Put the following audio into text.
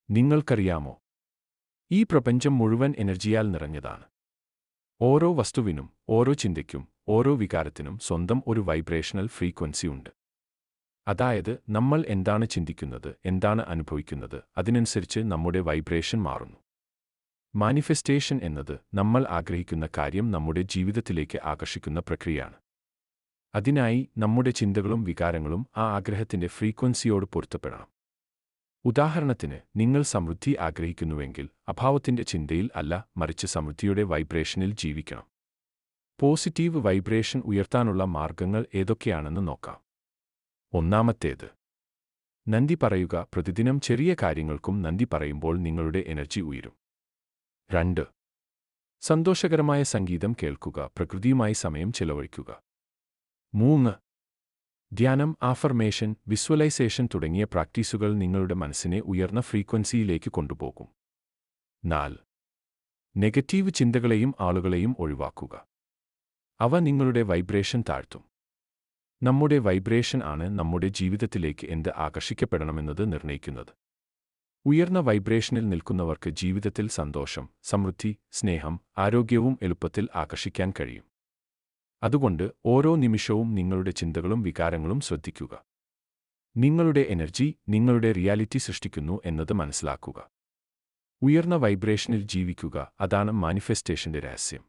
നിങ്ങൾക്കറിയാമോ, ഈ പ്രപഞ്ചം മുഴുവൻ എനർജിയാൽ നിറഞ്ഞതാണ്. ഓരോ വസ്തുവിനും, ഓരോ ചിന്തയ്ക്കും, ഓരോ വികാരത്തിനും സ്വന്തം ഒരു വൈബ്രേഷണൽ ഫ്രീക്വൻസി ഉണ്ട്. അതായത്, നമ്മൾ എന്താണ് ചിന്തിക്കുന്നത്, എന്താണ് അനുഭവിക്കുന്നത്, അതിനനുസരിച്ച് നമ്മുടെ വൈബ്രേഷൻ മാറുന്നു. മാനിഫെസ്റ്റേഷൻ എന്നത് നമ്മൾ ആഗ്രഹിക്കുന്ന കാര്യം നമ്മുടെ ജീവിതത്തിലേക്ക് ആകർഷിക്കുന്ന പ്രക്രിയയാണ്. അതിനായി നമ്മുടെ ചിന്തകളും വികാരങ്ങളും ആ ആഗ്രഹത്തിന്റെ ഫ്രീക്വൻസിയോട് പൊരുത്തപ്പെടണം. ഉദാഹരണത്തിന്, നിങ്ങൾ സമൃദ്ധി ആഗ്രഹിക്കുന്നുവെങ്കിൽ അഭാവത്തിന്റെ ചിന്തയിൽ അല്ല, മറിച്ച് സമൃദ്ധിയുടെ വൈബ്രേഷനിൽ ജീവിക്കണം. പോസിറ്റീവ് വൈബ്രേഷൻ ഉയർത്താനുള്ള മാർഗങ്ങൾ ഏതൊക്കെയാണെന്ന് നോക്കാം. ഒന്നാമത്തേത്, നന്ദി പറയുക. പ്രതിദിനം ചെറിയ കാര്യങ്ങൾക്കും നന്ദി പറയുമ്പോൾ നിങ്ങളുടെ എനർജി ഉയരും. 2. സന്തോഷകരമായ സംഗീതം കേൾക്കുക. പ്രകൃതിയുമായി സമയം ചെലവഴിക്കുക. 3. ധ്യാനം, ആഫർമേഷൻ, വിസ്വലൈസേഷൻ തുടങ്ങിയ പ്രാക്ടീസുകൾ നിങ്ങളുടെ മനസ്സിനെ ഉയർന്ന ഫ്രീക്വൻസിയിലേക്ക് കൊണ്ടുപോകും. 4. നെഗറ്റീവ് ചിന്തകളെയും ആളുകളെയും ഒഴിവാക്കുക. അവ നിങ്ങളുടെ വൈബ്രേഷൻ താഴ്ത്തും. നമ്മുടെ വൈബ്രേഷൻ ആണ് നമ്മുടെ ജീവിതത്തിലേക്ക് എന്ത് ആകർഷിക്കപ്പെടണമെന്നത് നിർണ്ണയിക്കുന്നത്. ഉയർന്ന വൈബ്രേഷനിൽ നിൽക്കുന്നവർക്ക് ജീവിതത്തിൽ സന്തോഷം, സമൃദ്ധി, സ്നേഹം, ആരോഗ്യവും എളുപ്പത്തിൽ ആകർഷിക്കാൻ കഴിയും. അതുകൊണ്ട് ഓരോ നിമിഷവും നിങ്ങളുടെ ചിന്തകളും വികാരങ്ങളും ശ്രദ്ധിക്കുക. നിങ്ങളുടെ എനർജി നിങ്ങളുടെ റിയാലിറ്റി സൃഷ്ടിക്കുന്നു എന്നത് മനസ്സിലാക്കുക. ഉയർന്ന വൈബ്രേഷനിൽ ജീവിക്കുക, അതാണ് മാനിഫെസ്റ്റേഷന്റെ രഹസ്യം.